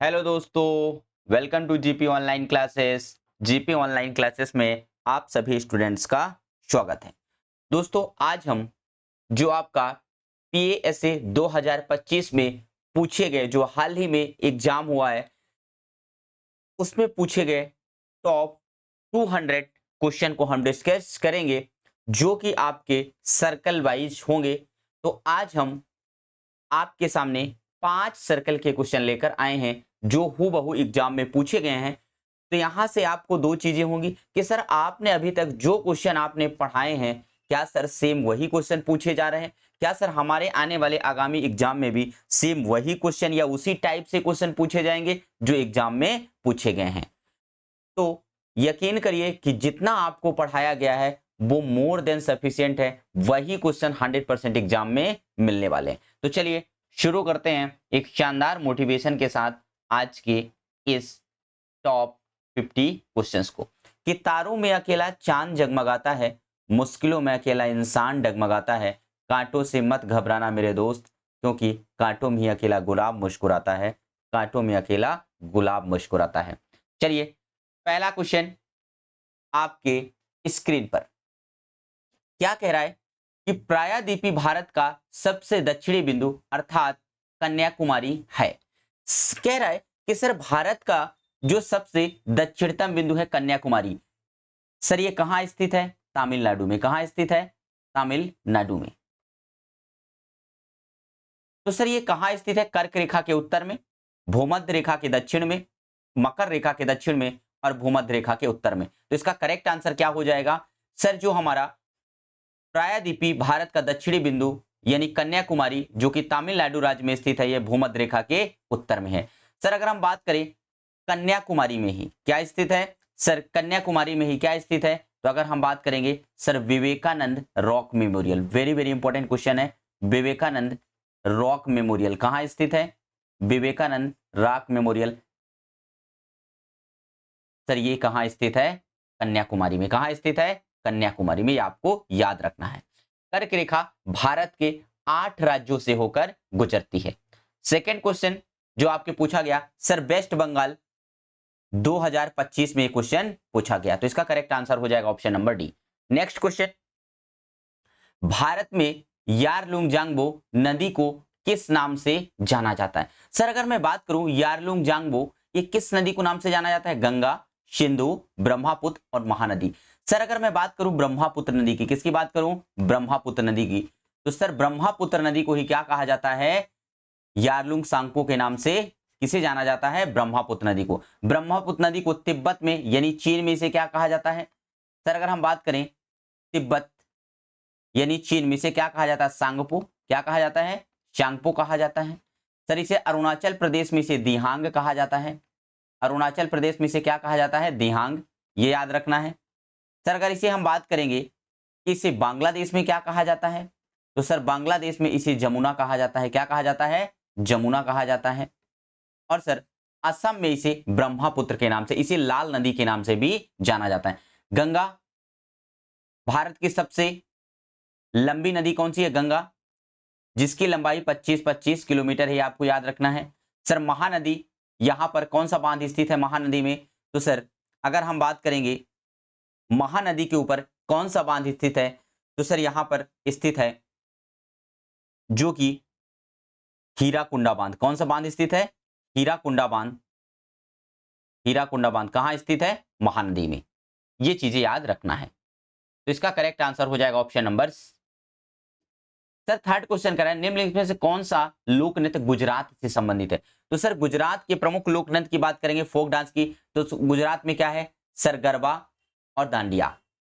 Hello दोस्तों, welcome to GP online classes. GP online classes में आप सभी स्टूडेंट्स का स्वागत है। दोस्तों, आज हम जो आपका पीएएसए 2025 में पूछे गए, जो हाल ही में एग्जाम हुआ है, उसमें पूछे गए टॉप 200 क्वेश्चन को हम डिस्कस करेंगे, जो कि आपके सर्कल वाइज होंगे। तो आज हम आपके सामने 5 सर्कल के क्वेश्चन लेकर आए हैं, जो हूबहू एग्जाम में पूछे गए हैं। तो यहां से आपको दो चीजें होंगी कि सर आपने अभी तक जो क्वेश्चन आपने पढ़ाए हैं, क्या सर सेम वही क्वेश्चन पूछे जा रहे हैं? क्या सर हमारे आने वाले आगामी एग्जाम में भी सेम वही क्वेश्चन या उसी टाइप से क्वेश्चन पूछे जाएंगे जो एग्जाम में पूछे गए हैं? तो यकीन करिए कि जितना आपको पढ़ाया गया है वो मोर देन सफिशिएंट है। वही क्वेश्चन 100% एग्जाम में मिलने वाले हैं। तो चलिए शुरू करते हैं एक शानदार मोटिवेशन के साथ आज के इस टॉप 50 क्वेश्चंस को। कि तारों में अकेला चांद जगमगाता है, मुश्किलों में अकेला इंसान डगमगाता है। कांटों से मत घबराना मेरे दोस्त, क्योंकि कांटों में ही अकेला गुलाब मुस्कुराता है। कांटों में अकेला गुलाब मुस्कुराता है। चलिए, पहला क्वेश्चन आपके स्क्रीन पर क्या कह रहा है कि प्रायद्वीपी भारत का सबसे दक्षिणी बिंदु अर्थात कन्याकुमारी है। कह रहा है कि सर भारत का जो सबसे दक्षिणतम बिंदु है कन्याकुमारी। सर ये कहां स्थित है? तमिलनाडु में। कहां स्थित है? तमिलनाडु में। तो सर ये कहां स्थित है? कर्क रेखा के उत्तर में, भूमध्य रेखा के दक्षिण में, मकर रेखा के दक्षिण में और भूमध्य रेखा के उत्तर में। तो इसका करेक्ट आंसर क्या हो जाएगा? सर जो हमारा प्रायद्वीपी भारत का दक्षिणी बिंदु यानी कन्याकुमारी, जो कि तमिलनाडु राज्य में स्थित है, यह भूमध्य रेखा के उत्तर में है। सर अगर हम बात करें कन्याकुमारी में ही क्या स्थित है, सर कन्याकुमारी में ही क्या स्थित है, तो अगर हम बात करेंगे sir Vivekananda rock memorial. Very very important question है। विवेकानंद रॉक मेमोरियल कहां स्थित है? विवेकानंद रॉक मेमोरियल सर ये कहां स्थित है? कन्याकुमारी में। कहां स्थित है? कन्याकुमारी में। ये आपको याद रखना है। कर्क रेखा भारत के 8 राज्यों से होकर गुजरती है। सेकंड क्वेश्चन जो आपके पूछा गया, सर वेस्ट बंगाल 2025 में क्वेश्चन पूछा गया, तो इसका करेक्ट आंसर हो जाएगा option number D. Next question, Bharat में यारलुंगजांगबो नदी को किस नाम से जाना जाता है? सर अगर मैं बात करूं यारलुंगजांगबो, ये किस नदी को नाम से जाना जाता है? गंगा, सिंधु, ब्रह्मपुत्र और महानदी। सर अगर मैं बात करूं ब्रह्मपुत्र नदी की, किसकी बात करूं? ब्रह्मपुत्र नदी की। तो सर ब्रह्मपुत्र नदी को ही क्या कहा जाता है? यारलुंग सांगपो के नाम से किसे जाना जाता है? ब्रह्मपुत्र नदी को। ब्रह्मपुत्र नदी को तिब्बत में यानी चीन में इसे क्या कहा जाता है? सर अगर हम बात करें तिब्बत यानी चीन में इसे क्या कहा जाता है? सांगपो। क्या कहा जाता है? चांगपो कहा जाता है। सर इसे अरुणाचल प्रदेश में इसे दिहांग कहा जाता है। अरुणाचल प्रदेश में इसे क्या कहा जाता है? दिहांग। ये याद रखना है। सर अगर इसे हम बात करेंगे कि इसे बांग्लादेश में क्या कहा जाता है, तो सर बांग्लादेश में इसे जमुना कहा जाता है। क्या कहा जाता है? जमुना कहा जाता है। और सर असम में इसे ब्रह्मपुत्र के नाम से, इसे लाल नदी के नाम से भी जाना जाता है। गंगा, भारत की सबसे लंबी नदी कौन सी है? गंगा, जिसकी लंबाई 25-25 किलोमीटर है, आपको याद रखना है। सर महानदी, यहां पर कौन सा बांध स्थित है महानदी में? तो सर अगर हम बात करेंगे महानदी के ऊपर कौन सा बांध स्थित है, तो सर यहां पर स्थित है जो कि हीराकुंडा बांध। कौन सा बांध स्थित है? हीराकुंडा बांध। हीराकुंडा बांध कहां स्थित है? महानदी में। ये चीजें याद रखना है। तो इसका करेक्ट आंसर हो जाएगा option number. Sir third question करें, निम्नलिखित में से कौन सा लोक नृत्य गुजरात से संबंधित है? तो सर गुजरात के प्रमुख लोक नृत्य की बात करेंगे, फोक डांस की, तो गुजरात में क्या है? सर गरबा और दांडिया।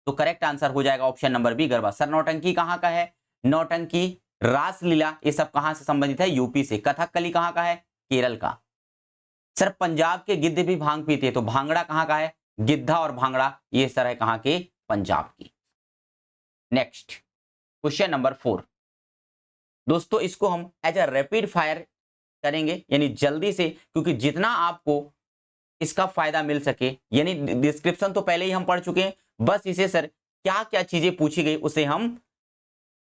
तो करेक्ट आंसर हो जाएगा option number B, garba. Sir nautanki कहाँ का है? नौटंकी, रासलीला, ये सब कहां से संबंधित है? यूपी से। कथकली कहाँ का है? केरल का। सर पंजाब के गिद्ध भी भांग पीते हैं, तो भांगड़ा कहाँ का है? गिद्धा और भांगड़ा ये सर है कहाँ के? पंजाब की। Next question number 4। दोस्तों इसको हम एज अ रैपिड फायर करेंगे, यानी जल्दी से, क्योंकि जितना आपको इसका फायदा मिल सके, यानी डिस्क्रिप्शन तो पहले ही हम पढ़ चुके हैं, बस इसे सर क्या क्या चीजें पूछी गई उसे हम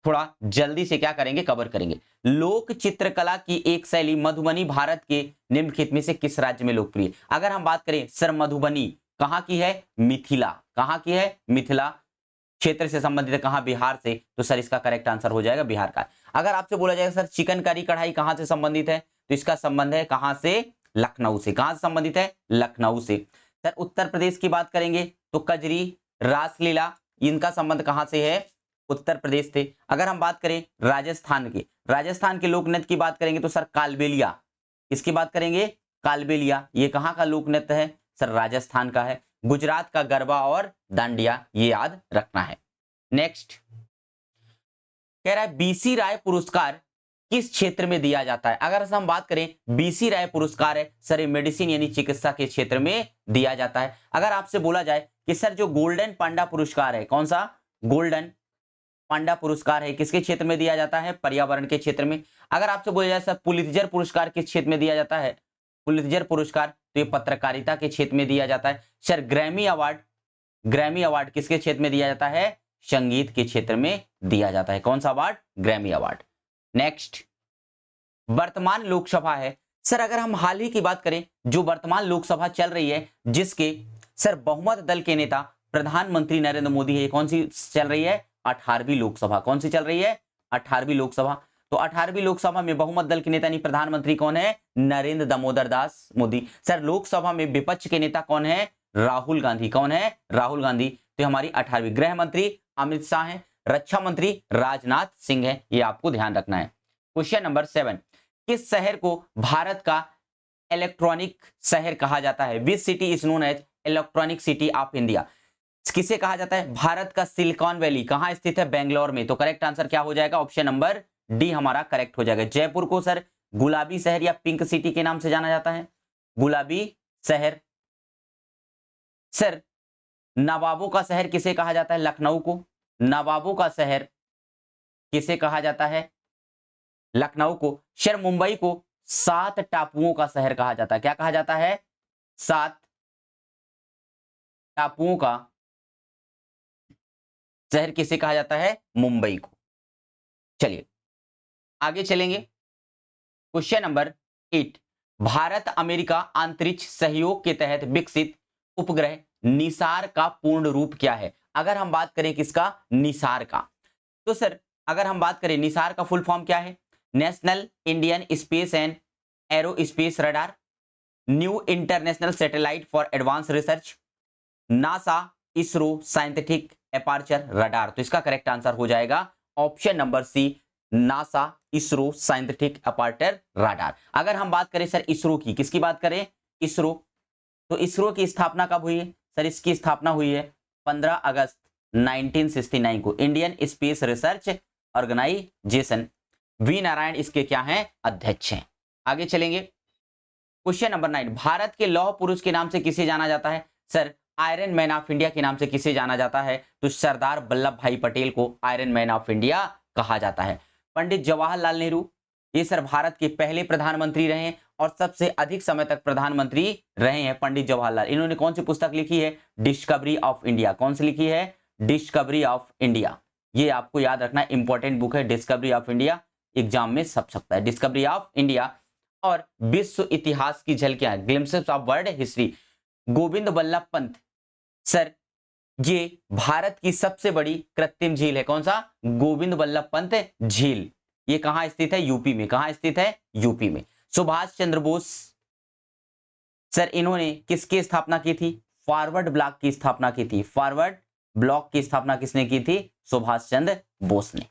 थोड़ा जल्दी से क्या करेंगे, कवर करेंगे। लोक चित्रकला की एक शैली मधुबनी भारत के निम्नलिखित में से किस राज्य में लोकप्रिय है? अगर हम बात करें सर, मधुबनी कहाँ की है? मिथिला। कहाँ की है? मिथिला क्षेत्र से संबंधित है। कहाँ? बिहार से। तो सर इसका करेक्ट आंसर हो जाएगा बिहार का। अगर आपसे बोला जाएगा सर चिकनकारी कढ़ाई कहाँ से संबंधित है, तो इसका संबंध है कहाँ से? लखनऊ से। कहाँ से संबंधित है? लखनऊ से। सर उत्तर प्रदेश की बात करेंगे तो कजरी, रासलीला, इनका संबंध कहाँ से है? उत्तर प्रदेश से। अगर हम बात करें राजस्थान के लोक नृत्य की बात करेंगे तो सर कालबेलिया। इसकी बात करेंगे कालबेलिया, ये कहाँ का लोक नृत्य है? सर राजस्थान का है। गुजरात का गरबा और दांडिया, ये याद रखना है। नेक्स्ट कह रहा है बीसी राय पुरस्कार किस क्षेत्र में दिया जाता है? अगर हम बात करें बीसी राय पुरस्कार है सर, ये मेडिसिन यानी चिकित्सा के क्षेत्र में दिया जाता है। अगर आपसे बोला जाए कि सर जो गोल्डन पांडा पुरस्कार है, कौन सा? गोल्डन पांडा पुरस्कार है, किसके क्षेत्र में दिया जाता है? पर्यावरण के क्षेत्र में। अगर आपसे बोला जाए सर पुलित्जर पुरस्कार किस क्षेत्र में दिया जाता है? पुलित्जर पुरस्कार तो ये पत्रकारिता के क्षेत्र में दिया जाता है। सर ग्रैमी अवार्ड किसके क्षेत्र में दिया जाता है? संगीत के क्षेत्र में दिया जाता है। कौन सा अवार्ड? Grammy award. नेक्स्ट वर्तमान लोकसभा है सर, अगर हम हाल ही की बात करें, जो वर्तमान लोकसभा चल रही है जिसके सर बहुमत दल के नेता प्रधानमंत्री नरेंद्र मोदी है, कौन सी चल रही है? 18वीं लोकसभा। कौन सी चल रही है? 18वीं लोकसभा। तो 18वीं लोकसभा में बहुमत दल के नेता यानी प्रधानमंत्री कौन है? नरेंद्र दामोदर दास मोदी। सर लोकसभा में विपक्ष के नेता कौन है? राहुल गांधी। कौन है? राहुल गांधी। तो हमारी 18वीं। गृह मंत्री अमित शाह है, रक्षा मंत्री राजनाथ सिंह है, ये आपको ध्यान रखना है। क्वेश्चन नंबर 7, किस शहर को भारत का इलेक्ट्रॉनिक शहर कहा जाता है? Which city is known as electronic city of India? किसे कहा जाता है? भारत का सिलिकॉन वैली कहां स्थित है? बेंगलोर में। तो करेक्ट आंसर क्या हो जाएगा? ऑप्शन नंबर डी हमारा करेक्ट हो जाएगा। जयपुर को सर गुलाबी शहर या पिंक सिटी के नाम से जाना जाता है। गुलाबी शहर। सर नवाबों का शहर किसे कहा जाता है? लखनऊ को। नवाबों का शहर किसे कहा जाता है? लखनऊ को। सर मुंबई को 7 टापुओं का शहर कहा जाता है। क्या कहा जाता है? 7 टापुओं का शहर किसे कहा जाता है? मुंबई को। चलिए आगे चलेंगे। क्वेश्चन नंबर 8, भारत अमेरिका अंतरिक्ष सहयोग के तहत विकसित उपग्रह निसार का पूर्ण रूप क्या है? अगर हम बात करें किसका? निसार का। तो सर अगर हम बात करें निसार का फुल फॉर्म क्या है? National Indian space and aerospace radar, new international satellite for advance research, NASA ISRO scientific aperture radar. तो इसका करेक्ट आंसर हो जाएगा option number C, NASA ISRO scientific aperture radar. अगर हम बात करें सर इसरो की, किसकी बात करें? इसरो। तो इसरो की स्थापना कब हुई है? सर इसकी स्थापना हुई है 15 अगस्त 1969 को। Indian space research organisation. V Narayan इसके क्या हैं? अध्यक्ष हैं। आगे चलेंगे। क्वेश्चन नंबर 9, भारत के लौह पुरुष के नाम से किसे जाना जाता है? Sir iron man of India के नाम से किसे जाना जाता है? तो सरदार वल्लभ भाई पटेल को आयरन मैन ऑफ इंडिया कहा जाता है। पंडित जवाहरलाल नेहरू, ये सर भारत के पहले प्रधानमंत्री रहे हैं और सबसे अधिक समय तक प्रधानमंत्री रहे हैं पंडित जवाहरलाल। इन्होंने कौन सी पुस्तक लिखी है? Discovery of India. कौन सी लिखी है? Discovery of India. ये आपको याद रखना, इंपॉर्टेंट बुक है डिस्कवरी ऑफ इंडिया, एग्जाम में छप सकता है। Discovery of India. और विश्व इतिहास की झलकियां, glimpses of world history, Govind Vallabh Pant. Sir ये भारत की सबसे बड़ी कृत्रिम झील है। कौन सा? गोविंद वल्लभ पंत झील। ये कहां स्थित है? यूपी में। कहां स्थित है? यूपी में। सुभाष चंद्र बोस, सर इन्होंने किसकी स्थापना की थी? फॉरवर्ड ब्लॉक की स्थापना की थी। फॉरवर्ड ब्लॉक की स्थापना किसने की थी? सुभाष चंद्र बोस ने।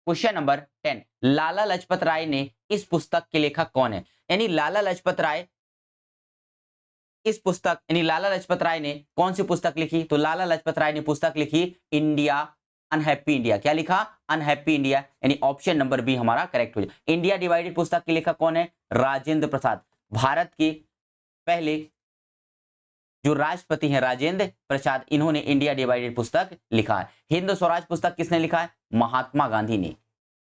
क्वेश्चन नंबर 10, लाला लाजपत राय ने इस पुस्तक के लेखक कौन है? यानी लाला लाजपत राय लाला लाजपत राय ने कौन सी पुस्तक लिखी? तो लाला लाजपत राय ने पुस्तक लिखी इंडिया अनहैप्पी इंडिया। क्या लिखा? Unhappy India. यानी ऑप्शन नंबर बी हमारा करेक्ट हो जाए। इंडिया डिवाइडेड पुस्तक के लेखक कौन है? राजेंद्र प्रसाद। भारत के पहले जो राष्ट्रपति हैं राजेंद्र प्रसाद, इन्होंने इंडिया डिवाइडेड पुस्तक लिखा है। हिंद स्वराज पुस्तक किसने लिखा है? महात्मा गांधी ने।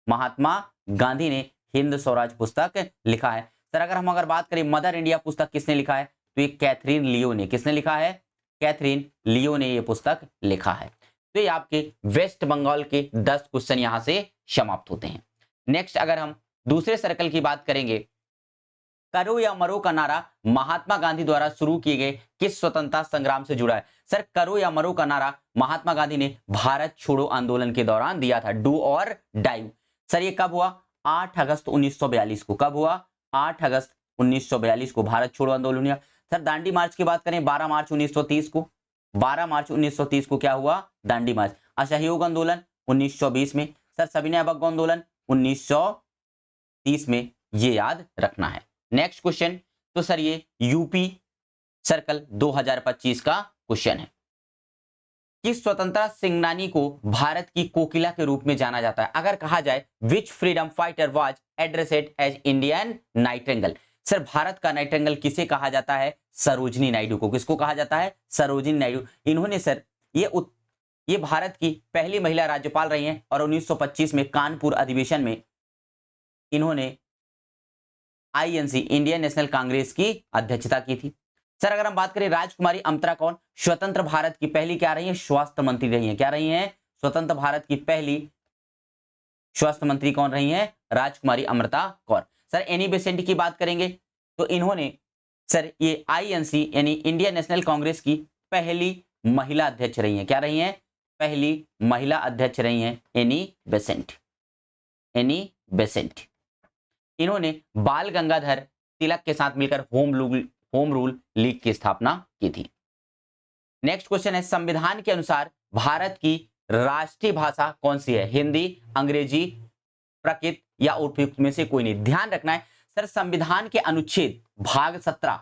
महात्मा गांधी ने हिंद स्वराज पुस्तक लिखा है। सर अगर बात करें मदर इंडिया पुस्तक किसने लिखा है? तो ये कैथरीन लियो ने। किसने लिखा है? कैथरीन लियो ने ये पुस्तक लिखा है। तो ये आपके वेस्ट बंगाल के 10 क्वेश्चन यहां से समाप्त होते हैं। नेक्स्ट अगर हम दूसरे सर्कल की बात करेंगे, करो या मरो का नारा महात्मा गांधी द्वारा शुरू किए गए किस स्वतंत्रता संग्राम से जुड़ा है? सर, करो या मरो का नारा महात्मा गांधी ने भारत छोड़ो आंदोलन के दौरान दिया था, डू और डाई। सर ये कब हुआ? 8 अगस्त 1942 को। कब हुआ? 8 अगस्त 1942 को भारत छोड़ो आंदोलन हुआ। सर दांडी मार्च की बात करें 12 मार्च 1930 को। 12 मार्च 1930 को क्या हुआ? दांडी मार्च। असहयोग आंदोलन 1920 में। सर सविनय अवज्ञा आंदोलन 1930 में, ये याद रखना है। नेक्स्ट क्वेश्चन, तो सर ये यूपी सर्कल 2025 का क्वेश्चन है। किस स्वतंत्रता सेनानी को भारत की कोकिला के रूप में जाना जाता है? अगर कहा जाए which freedom fighter was addressed as Indian nightingale? Sir Bharat का नाइटिंगेल किसे कहा जाता है? सरोजिनी नायडू को। किसको कहा जाता है? सरोजिनी नायडू। इन्होंने सर ये भारत की पहली महिला राज्यपाल रही हैं और 1925 में कानपुर अधिवेशन में इन्होंने आईएनसी इंडियन नेशनल कांग्रेस की अध्यक्षता की थी। सर अगर हम बात करें राजकुमारी अमृता कौन स्वतंत्र भारत की पहली क्या रही है? स्वास्थ्य मंत्री रही है। क्या रही है? स्वतंत्र भारत की पहली स्वास्थ्य मंत्री कौन रही है? राजकुमारी Amrita Kaur. Sir Annie Besant की बात करेंगे तो इन्होंने सर ये आईएनसी यानी इंडियन नेशनल कांग्रेस की पहली महिला अध्यक्ष रही है। क्या रही है? पहली महिला अध्यक्ष रही है एनी बेसेंट। एनी बेसेंट इन्होंने बाल गंगाधर तिलक के साथ मिलकर होम रूल लीग की स्थापना की थी। नेक्स्ट क्वेश्चन है, संविधान के अनुसार भारत की राष्ट्रीय भाषा कौन सी है? हिंदी, अंग्रेजी, प्राकृत या उपयुक्त में से कोई नहीं। ध्यान रखना है सर संविधान के अनुच्छेद भाग 17,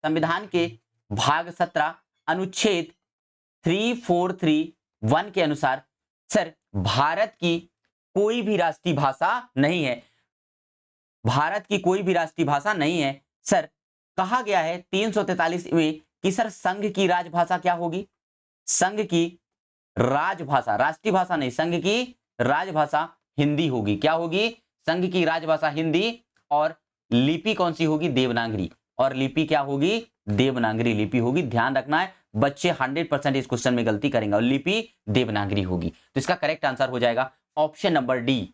संविधान के भाग 17 अनुच्छेद 3431 के अनुसार सर भारत की कोई भी राष्ट्रीय भाषा नहीं है। भारत की कोई भी राष्ट्रीय भाषा नहीं है। सर कहा गया है 343 में कि सर संघ की राजभाषा क्या होगी? संघ की राजभाषा, राष्ट्रीय भाषा नहीं, संघ की राजभाषा हिंदी होगी। क्या होगी? संघ की राजभाषा हिंदी। और लिपि कौन सी होगी? देवनागरी। और लिपि क्या होगी? देवनागरी लिपि होगी। ध्यान रखना है बच्चे 100% इस क्वेश्चन में गलती करेंगे और लिपि देवनागरी होगी। तो इसका करेक्ट आंसर हो जाएगा ऑप्शन नंबर डी।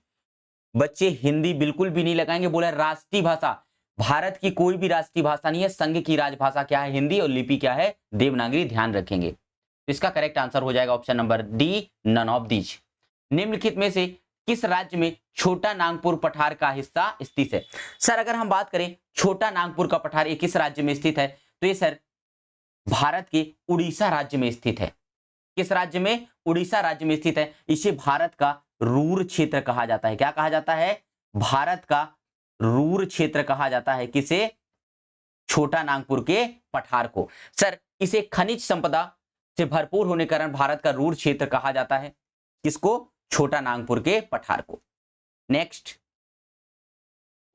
बच्चे हिंदी बिल्कुल भी नहीं लगाएंगे, बोले राष्ट्रीय भाषा। भारत की कोई भी राष्ट्रीय भाषा नहीं है। संघ की राजभाषा क्या है? हिंदी। और लिपि क्या है? देवनागरी। ध्यान रखेंगे। तो इसका करेक्ट आंसर हो जाएगा option number D, none of these. निम्नलिखित में से किस राज्य में छोटा नागपुर पठार का हिस्सा स्थित है? सर अगर हम बात करें छोटा नागपुर का पठार ये किस राज्य में स्थित है? तो ये सर भारत के उड़ीसा राज्य में स्थित है। किस राज्य में? उड़ीसा राज्य में स्थित है। इसे भारत का रूर क्षेत्र कहा जाता है। क्या कहा जाता है? भारत का रूर क्षेत्र कहा जाता है। किसे? छोटा नागपुर के पठार को। सर इसे खनिज संपदा से भरपूर होने के कारण भारत का रूर क्षेत्र कहा जाता है। किसको? छोटा नागपुर के पठार को। नेक्स्ट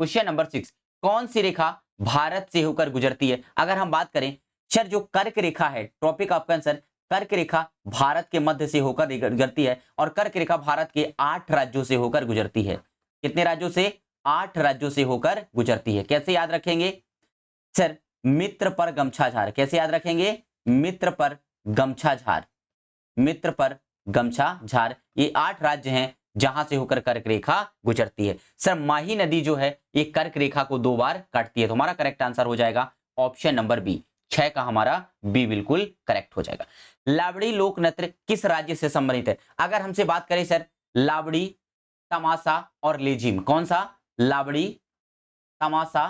क्वेश्चन नंबर 6, कौन सी रेखा भारत से होकर गुजरती है? अगर हम बात करें सर जो कर्क रेखा है, टॉपिक आपका आंसर कर्क रेखा भारत के मध्य से होकर गुजरती है और कर्क रेखा भारत के 8 राज्यों से होकर गुजरती है। कितने राज्यों से? 8 राज्यों से होकर गुजरती है। कैसे याद रखेंगे? सर मित्र पर गमछा झार। कैसे याद रखेंगे? मित्र पर गमछा झार। मित्र पर गमछा झार ये 8 राज्य हैं जहां से होकर कर्क रेखा गुजरती है। सर माही नदी जो है ये कर्क रेखा को 2 बार काटती है। तो हमारा करेक्ट आंसर हो जाएगा ऑप्शन नंबर बी। 6 का हमारा बी बिल्कुल करेक्ट हो जाएगा। लावड़ी लोक नृत्य किस राज्य से संबंधित है? अगर हमसे बात करें सर लावड़ी, तमाशा और लेजिम, कौन सा? लावड़ी, तमाशा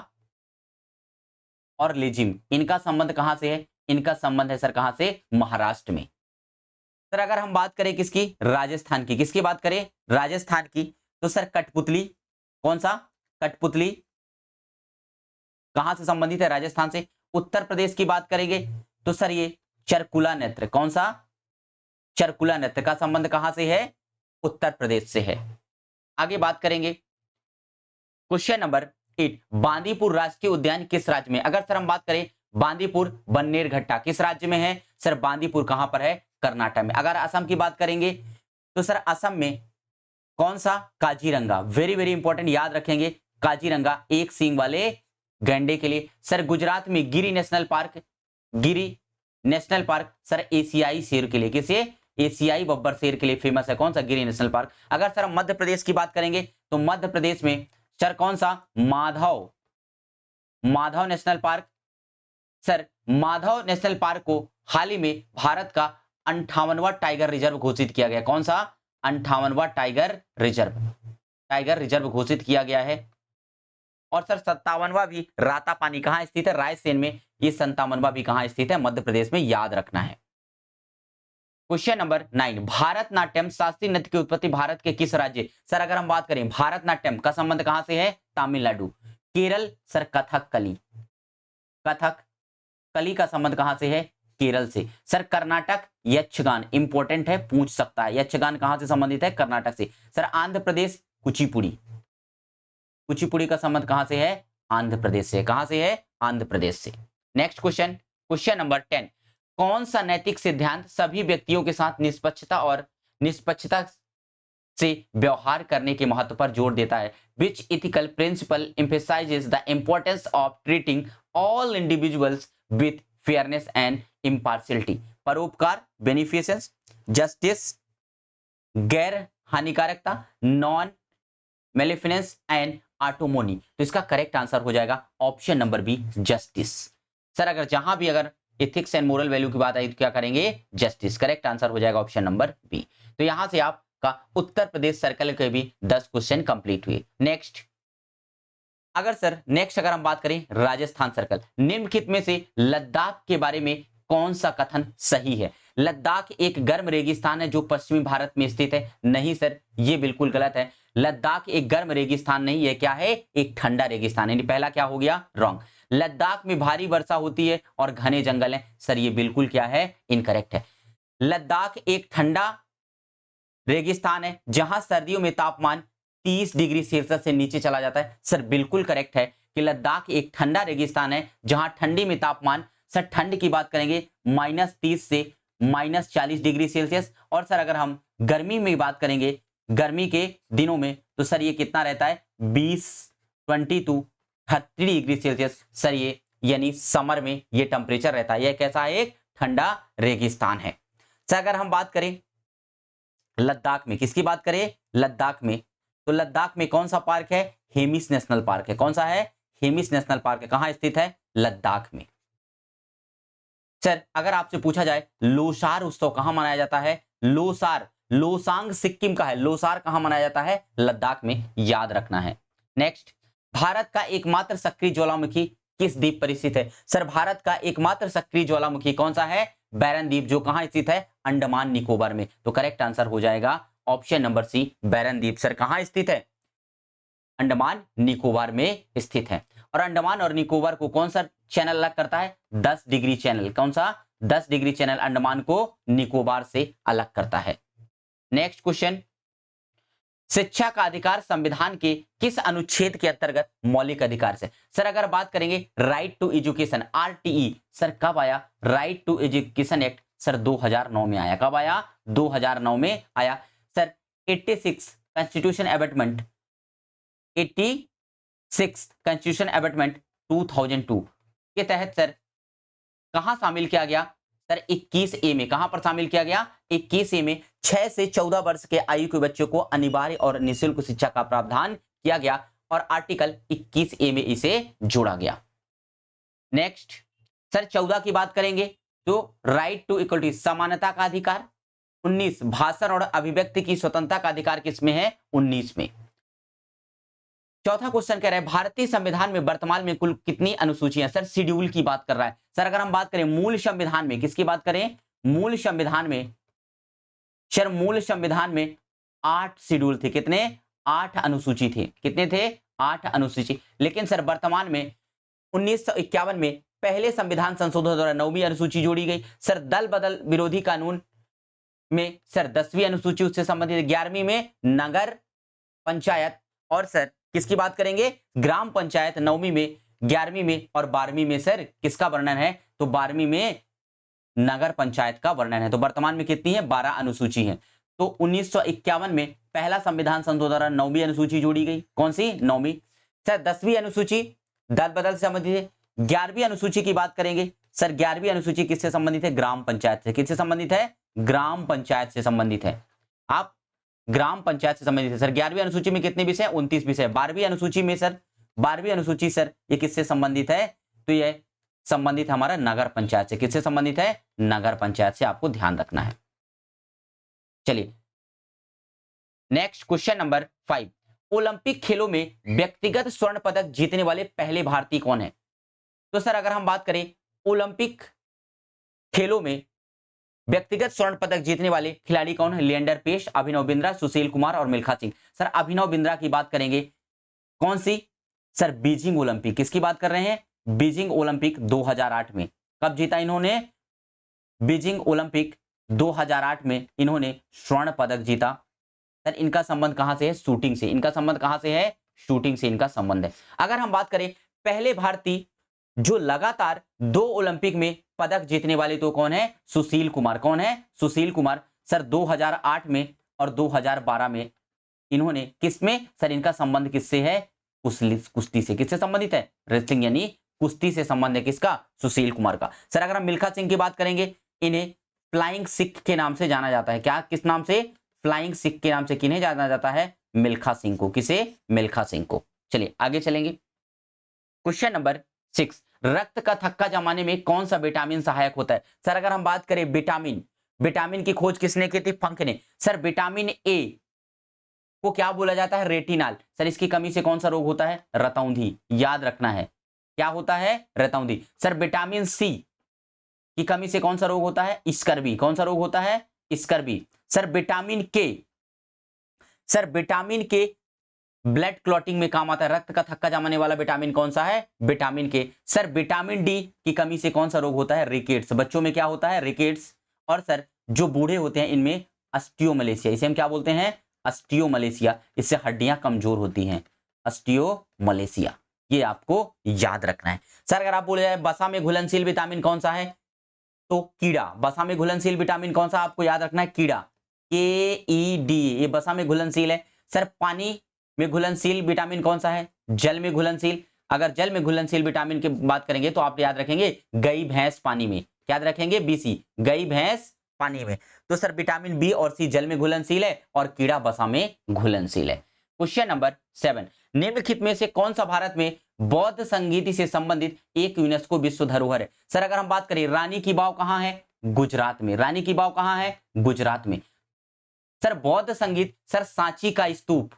और लेजिम, इनका संबंध कहां से है? इनका संबंध है सर कहां से? महाराष्ट्र में। सर अगर हम बात करें किसकी? राजस्थान की। किसकी बात करें? राजस्थान की। तो सर कठपुतली, कौन सा? कठपुतली कहां से संबंधित है? राजस्थान से। उत्तर प्रदेश की बात करेंगे तो सर ये चरकुला नृत्य, कौन सा? चरकुला नृत्य का संबंध कहां से है? उत्तर प्रदेश से है। आगे बात करेंगे क्वेश्चन नंबर 8, बांदीपुर राष्ट्रीय उद्यान किस राज्य में? अगर सर हम बात करें बांदीपुर बन्नेरघट्टा किस राज्य में है? सर बांदीपुर कहां पर है? कर्नाटक में। अगर असम की बात करेंगे तो सर असम में कौन सा? काजीरंगा। वेरी वेरी इंपॉर्टेंट, याद रखेंगे काजीरंगा एक सींग वाले गैंडे के लिए। सर गुजरात में गिरी नेशनल पार्क, गिरी नेशनल पार्क सर एशियाई शेर के लिए। किसे? एशियाई बब्बर शेर के लिए फेमस है? कौन सा? गिर नेशनल पार्क। अगर सर हम मध्य प्रदेश की बात करेंगे तो मध्य प्रदेश में सर कौन सा? Madhav Madhav national park. Sir Madhav national park को हाल ही में भारत का 58वां टाइगर रिजर्व घोषित किया गया। कौन सा? 58वां टाइगर रिजर्व घोषित किया गया है। और सर 57वां भी रातापानी कहां स्थित है? रायसेन में। ये 57वां भी कहां स्थित है? मध्य प्रदेश में, याद रखना है। क्वेश्चन नंबर 9, भारतनाट्यम शास्त्रीय नृत्य की उत्पत्ति भारत के किस राज्य? सर अगर हम बात करें भारतनाट्यम का संबंध कहां से है? तमिलनाडु। केरल सर कथकली का संबंध कहां से है? केरल से। सर कर्नाटक यक्षगान, इंपॉर्टेंट है, पूछ सकता है, यक्षगान कहां से संबंधित है? कर्नाटक से। सर आंध्र प्रदेश कुचिपुड़ी का संबंध कहां से है? आंध्र प्रदेश से। कहां से है? आंध्र प्रदेश से। नेक्स्ट क्वेश्चन, क्वेश्चन नंबर 10, कौन सा नैतिक सिद्धांत सभी व्यक्तियों के साथ निष्पक्षता से व्यवहार करने के महत्व पर जोर देता है? Which ethical principle emphasizes the importance of treating all individuals with fairness and impartiality? परोपकार, बेनिफिसेंस, जस्टिस, गैर हानिकारकता, नॉन मेलिफिनेंस एंड ऑटोमोनी। तो इसका करेक्ट आंसर हो जाएगा option number B, justice. Sir अगर जहां भी अगर एथिक्स एंड मोरल वैल्यू की बात आई तो क्या करेंगे? जस्टिस। करेक्ट आंसर हो जाएगा ऑप्शन नंबर बी। तो यहां से आपका उत्तर प्रदेश सर्कल के भी 10 क्वेश्चन कंप्लीट हुए। नेक्स्ट अगर हम बात करें राजस्थान सर्कल, निम्नलिखित में से लद्दाख के बारे में कौन सा कथन सही है? लद्दाख एक गर्म रेगिस्तान है जो पश्चिमी भारत में स्थित है। नहीं सर, ये बिल्कुल गलत है। लद्दाख एक गर्म रेगिस्तान नहीं है, क्या है? एक ठंडा रेगिस्तान है। पहला क्या हो गया? रॉन्ग। लद्दाख में भारी वर्षा होती है और घने जंगल है। सर ये बिल्कुल क्या है? इनकरेक्ट है। लद्दाख एक ठंडा रेगिस्तान है जहां सर्दियों में तापमान 30 डिग्री सेल्सियस से नीचे चला जाता है। सर बिल्कुल करेक्ट है कि लद्दाख एक ठंडा रेगिस्तान है जहां ठंडी में तापमान, सर ठंड की बात करेंगे -30 से -40 डिग्री सेल्सियस। और सर अगर हम गर्मी में बात करेंगे, गर्मी के दिनों में, तो सर ये कितना रहता है? 20 टू 30 डिग्री सेल्सियस। सर ये यानी समर में ये टेम्परेचर रहता है। यह कैसा है? एक ठंडा रेगिस्तान है। सर अगर हम बात करें लद्दाख में, किसकी बात करें? लद्दाख में, तो लद्दाख में कौन सा पार्क है? हेमिस नेशनल पार्क है। कौन सा है? हेमिस नेशनल पार्क है। कहां स्थित है? लद्दाख में। सर अगर आपसे पूछा जाए लोसार उत्सव कहां मनाया जाता है? लोसांग सिक्किम का है। लोसार कहां मनाया जाता है? लद्दाख में, याद रखना है। नेक्स्ट, भारत का एकमात्र सक्रिय ज्वालामुखी किस द्वीप पर स्थित है? सर भारत का एकमात्र सक्रिय ज्वालामुखी कौन सा है? बैरन द्वीप, जो कहां स्थित है? अंडमान निकोबार में। तो करेक्ट आंसर हो जाएगा ऑप्शन नंबर सी, बैरन द्वीप। सर कहां स्थित है? अंडमान निकोबार में स्थित है। और अंडमान और निकोबार को कौन सा चैनल अलग करता है? 10 डिग्री चैनल। कौन सा? 10 डिग्री चैनल अंडमान को निकोबार से अलग करता है। नेक्स्ट क्वेश्चन, शिक्षा का अधिकार संविधान के किस अनुच्छेद के अंतर्गत मौलिक अधिकार से? सर अगर बात करेंगे right to education, RTE, sir कब आया? Right to education act sir 2009 में आया। कब आया? 2009 में आया। Sir 86 constitution amendment, 86 constitution amendment 2002 के तहत सर कहां शामिल किया गया? सर 21A में। कहां पर शामिल किया गया? 21A में 6 से 14 वर्ष के आयु के बच्चों को अनिवार्य और निःशुल्क शिक्षा का प्रावधान किया गया और आर्टिकल 21A में इसे जोड़ा गया। नेक्स्ट सर 14 की बात करेंगे तो राइट टू इक्वलिटी, समानता का अधिकार। 19 भाषण और अभिव्यक्ति की स्वतंत्रता का अधिकार किसमें है? 19 में। चौथा क्वेश्चन कह रहा है भारतीय संविधान में वर्तमान में कुल कितनी अनुसूचियां? सर शेड्यूल की बात कर रहा है। सर अगर हम बात करें मूल संविधान में, किसकी बात करें? मूल संविधान में, सर मूल संविधान में 8 शेड्यूल थे। कितने? 8 अनुसूची थे। कितने थे? 8 अनुसूची। लेकिन सर वर्तमान में 1951 में पहले संविधान संशोधन द्वारा 9वीं अनुसूची जोड़ी गई। सर दल बदल विरोधी कानून में सर 10वीं अनुसूची उससे संबंधित, 11वीं में नगर पंचायत, और सर किसकी बात करेंगे? ग्राम पंचायत 9वीं में, 11वीं में और 12वीं में सर किसका वर्णन है? तो 12वीं में नगर पंचायत का वर्णन है। तो वर्तमान में कितनी है? 12 अनुसूची है। तो 1951 में पहला संविधान संशोधन द्वारा 9वीं अनुसूची जोड़ी गई। कौन सी? 9वीं। सर 10वीं अनुसूची दल बदल से संबंधित है। 11वीं अनुसूची की बात करेंगे, सर 11वीं अनुसूची किससे संबंधित है? ग्राम पंचायत से। किससे संबंधित है? ग्राम पंचायत से संबंधित है। आप ग्राम पंचायत से संबंधित है सर। 11वीं अनुसूची में कितने विषय? 29 विषय। 12वीं अनुसूची में सर, 12वीं अनुसूची सर ये किससे संबंधित है? तो ये संबंधित है हमारा नगर पंचायत से। किससे संबंधित है? नगर पंचायत से, आपको ध्यान रखना है। चलिए नेक्स्ट क्वेश्चन नंबर 5, ओलंपिक खेलों में व्यक्तिगत स्वर्ण पदक जीतने वाले पहले भारतीय कौन है? तो सर अगर हम बात करें ओलंपिक खेलों में व्यक्तिगत स्वर्ण पदक जीतने वाले खिलाड़ी कौन है? लिएंडर पेस, अभिनव बिंद्रा, सुशील कुमार और मिल्खा सिंह। सर अभिनव बिंद्रा की बात करेंगे, कौन सी? Sir Beijing Olympic. किसकी बात कर रहे हैं? बीजिंग ओलंपिक 2008 में। कब जीता इन्होंने? बीजिंग ओलंपिक 2008 में इन्होंने स्वर्ण पदक जीता। सर इनका संबंध कहां से है? शूटिंग से। इनका संबंध कहां से है? शूटिंग से इनका संबंध है। अगर हम बात करें पहले भारतीय जो लगातार 2 ओलंपिक में पदक जीतने वाले, तो कौन है? सुशील कुमार। कौन है? सुशील कुमार। सर 2008 में और 2012 में इन्होंने किसमें? सर इनका संबंध किससे है? कुश्ती से। किससे संबंधित है? रेसलिंग यानी कुश्ती से संबंध है किसका? सुशील कुमार का। सर अगर हम मिल्खा सिंह की बात करेंगे, इन्हें फ्लाइंग सिख के नाम से जाना जाता है। क्या, किस नाम से? फ्लाइंग सिख के नाम से किन्हें जाना जाता है? मिल्खा सिंह को। किसे? मिल्खा सिंह को। चलिए आगे चलेंगे। क्वेश्चन नंबर 6, रक्त का थक्का जमाने में कौन सा विटामिन सहायक होता है? सर अगर हम बात करें विटामिन, विटामिन की खोज किसने की थी? फंक ने। सर विटामिन ए को क्या बोला जाता है? रेटिनाल। सर इसकी कमी से कौन सा रोग होता है? रतौंधी। याद रखना है, क्या होता है? रतौंधी। सर विटामिन सी की कमी से कौन सा रोग होता है? स्कर्वी। कौन सा रोग होता है? स्कर्वी। सर विटामिन के, सर विटामिन के ब्लड क्लॉटिंग में काम आता है। रक्त का थक्का जमाने वाला विटामिन कौन सा है? विटामिन के। सर विटामिन डी की कमी से कौन सा रोग होता है? रिकेट्स। बच्चों में क्या होता है? रिकेट्स। और सर जो बूढ़े होते हैं इनमें अस्टियोमलेशिया। इसे हम क्या बोलते हैं? अस्टियोमलेशिया। इससे हड्डियां कमजोर होती हैं। अस्टियोमलेशिया, ये आपको याद रखना है। सर अगर आप बोले जाए बसा में घुलनशील विटामिन कौन सा है, तो कीड़ा। बसा में घुलनशील विटामिन कौन सा आपको याद रखना है? कीड़ा। KED, ये बसा में घुलनशील है। सर पानी में घुलनशील विटामिन कौन सा है? जल में घुलनशील। अगर जल में घुलनशील विटामिन की बात करेंगे तो आप याद रखेंगे गई भैंस पानी में। याद रखेंगे BC, गई भैंस पानी में। तो सर विटामिन बी और सी जल में घुलनशील है और कीड़ा बसा में घुलनशील है। क्वेश्चन नंबर 7, निम्नलिखित में से कौन सा भारत में बौद्ध संगीति से संबंधित एक यूनेस्को विश्व धरोहर है? सर अगर हम बात करें रानी की वाव कहां है? गुजरात में। रानी की वाव कहां है? गुजरात में। सर बौद्ध संगीत, सर सांची का स्तूप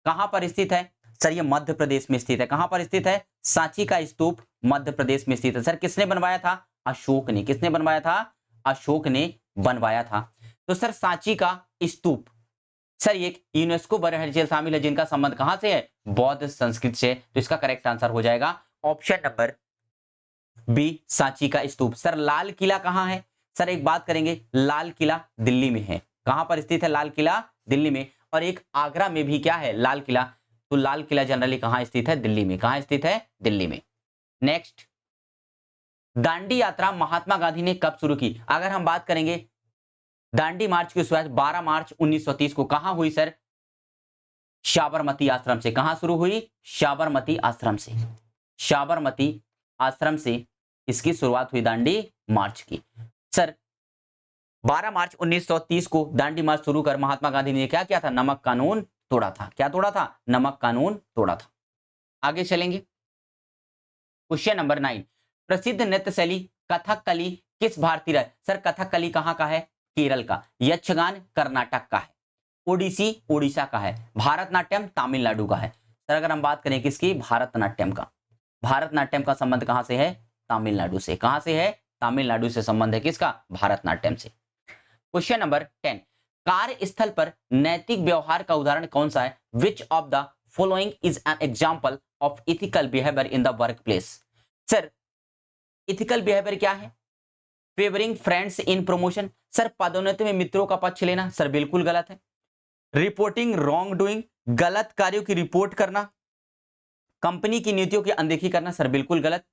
कहां पर स्थित है? सर ये मध्य प्रदेश में स्थित है। कहां पर स्थित है? सांची का स्तूप मध्य प्रदेश में स्थित है। सर किसने बनवाया था? अशोक ने। किसने बनवाया था? अशोक ने बनवाया था। तो सर सांची का स्तूप, सर ये यूनेस्को वर्ल्ड हेरिटेज शामिल है जिनका संबंध कहां से है? बौद्ध संस्कृति से। तो इसका करेक्ट आंसर हो जाएगा ऑप्शन नंबर बी, सांची का स्तूप। सर लाल किला कहां है? सर एक बात करेंगे, लाल किला दिल्ली में है। कहां पर स्थित है लाल किला? दिल्ली में। और एक आगरा में भी क्या है? लाल किला। तो लाल किला जनरली कहां स्थित है? दिल्ली में। कहां स्थित है? दिल्ली में। नेक्स्ट, दांडी यात्रा महात्मा गांधी ने कब शुरू की? अगर हम बात करेंगे दांडी मार्च की शुरुआत 12 मार्च 1930 को कहां हुई सर? साबरमती आश्रम से। कहां शुरू हुई? साबरमती आश्रम से। साबरमती आश्रम से इसकी शुरुआत हुई दांडी मार्च की। सर 12 मार्च 1930 को दांडी मार्च शुरू कर महात्मा गांधी ने क्या किया था? नमक कानून तोड़ा था। क्या तोड़ा था? नमक कानून तोड़ा था। आगे चलेंगे। क्वेश्चन नंबर 9, प्रसिद्ध नृत्य शैली कथकली किस भारतीय राज्य? सर कथकली कहां का है? केरल का। यक्षगान कर्नाटक का है। ओडिसी ओडिशा का है। भारतनाट्यम तमिलनाडु का है। सर अगर हम बात करें किसकी? भारतनाट्यम का। भारतनाट्यम का संबंध कहां से है? तमिलनाडु से। कहां से है? तमिलनाडु से संबंध है किसका? भारतनाट्यम से। क्वेश्चन नंबर 10, कार्यस्थल पर नैतिक व्यवहार का उदाहरण कौन सा है? Which of the following is an example of ethical behaviour in the work place? Sir ethical behaviour क्या है? Favouring friends in promotion. Sir पदोन्नति में मित्रों का पक्ष लेना। सर बिल्कुल गलत है। रिपोर्टिंग रॉन्ग डूइंग, गलत कार्यों की रिपोर्ट करना। कंपनी की नीतियों की अनदेखी करना। सर बिल्कुल गलत।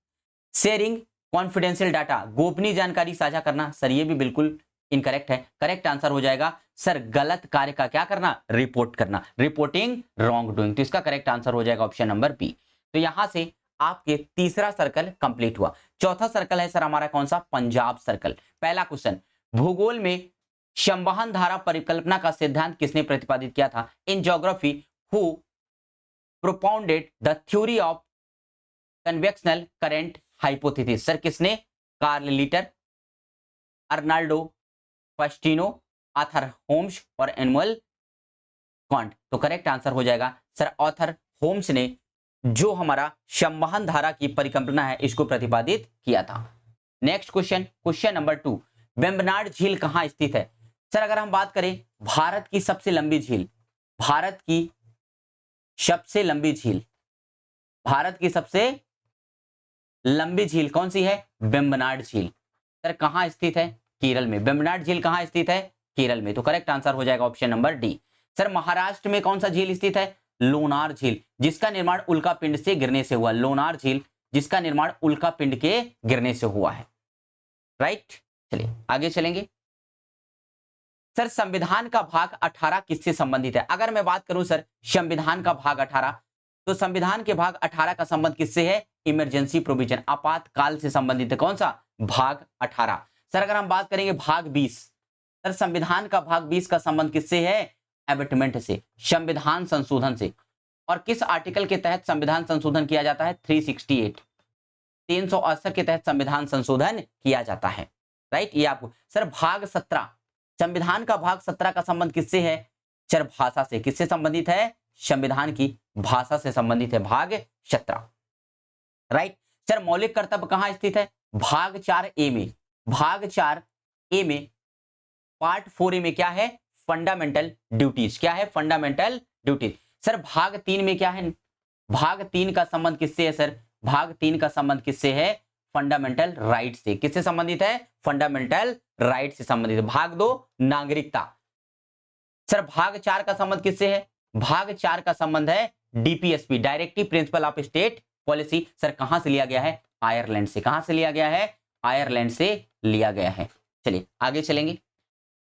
शेयरिंग कॉन्फिडेंशियल डाटा, गोपनीय जानकारी साझा करना। सर ये भी बिल्कुल इनकरेक्ट है। करेक्ट आंसर हो जाएगा सर गलत कार्य का क्या करना? रिपोर्ट करना। Reporting wrong doing. तो इसका करेक्ट आंसर हो जाएगा ऑप्शन नंबर बी। तो यहां से आपके तीसरा सर्कल कंप्लीट हुआ। चौथा सर्कल है सर हमारा कौन सा? पंजाब सर्कल। पहला क्वेश्चन, भूगोल में संवहन धारा परिकल्पना का सिद्धांत किसने प्रतिपादित किया था? In geography who propounded the theory of convectional current hypothesis? Sir किसने? कार्ल लीटर, अर्नाल्डो फास्टिनो, आर्थर होम्स और एनुअल कॉन्ट। तो करेक्ट आंसर हो जाएगा सर आर्थर होम्स ने जो हमारा संवहन धारा की परिकल्पना है इसको प्रतिपादित किया था। Next question, question number 2, Vembanad झील कहां स्थित है? सर अगर हम बात करें भारत की सबसे लंबी झील, भारत की सबसे लंबी झील, भारत की सबसे लंबी झील कौन सी है? वेम्बनाड झील। सर कहां स्थित है? केरल में। वेम्बनाड झील कहां स्थित है? केरल में। तो करेक्ट आंसर हो जाएगा option number D. Sir Maharashtra में कौन सा झील स्थित है? लोनार झील, जिसका निर्माण उल्का पिंड से गिरने से हुआ। लोनार झील जिसका निर्माण उल्का पिंड के गिरने से हुआ है। राइट, चलिए आगे चलेंगे। सर संविधान का भाग 18 किससे संबंधित है? अगर मैं बात करूं सर संविधान का भाग 18, तो संविधान के भाग 18 का संबंध किससे है? इमरजेंसी प्रोविजन, आपातकाल से संबंधित है। कौन सा? भाग 18। सर अगर हम बात करेंगे भाग 20, सर संविधान का भाग 20 का संबंध किससे है? एबटमेंट से, संविधान संशोधन से। और किस आर्टिकल के तहत संविधान संशोधन किया जाता है? 368, 368 के तहत संविधान संशोधन किया जाता है। राइट, ये आपको। सर भाग 17, संविधान का भाग 17 का संबंध किससे है? सर भाषा से। किससे संबंधित है? संविधान की भाषा से संबंधित है भाग 17। राइट, सर मौलिक कर्तव्य कहां स्थित है? भाग 4A में। भाग 4A में पार्ट 4A में क्या है? Fundamental duties. क्या है? Fundamental duties. सर भाग 3 में क्या है? भाग 3 का संबंध किससे है सर? भाग 3 का संबंध किससे है? फंडामेंटल राइट से। किससे संबंधित है? फंडामेंटल राइट से संबंधित है। भाग 2 नागरिकता। सर भाग 4 का संबंध किससे है? भाग 4 का संबंध है DPSP, directive principle of state policy. Sir कहां से लिया गया है? आयरलैंड से। कहां से लिया गया है? आयरलैंड से लिया गया है। चलिए आगे चलेंगे।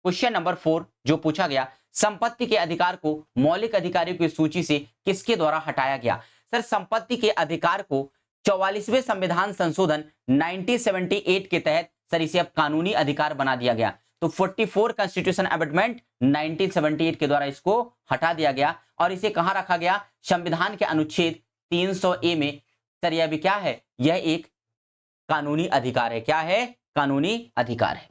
क्वेश्चन नंबर 4 जो पूछा गया, संपत्ति के अधिकार को मौलिक अधिकारों की सूची से किसके द्वारा हटाया गया? सर संपत्ति के अधिकार को 44वें संविधान संशोधन 1978 के तहत सर इसे अब कानूनी अधिकार बना दिया गया। तो 44 कॉन्स्टिट्यूशन अमेंडमेंट 1978 के द्वारा इसको हटा दिया गया और इसे कहां रखा गया? संविधान के अनुच्छेद 300A में। सर यह भी क्या है? यह एक कानूनी अधिकार है। क्या है? कानूनी अधिकार है।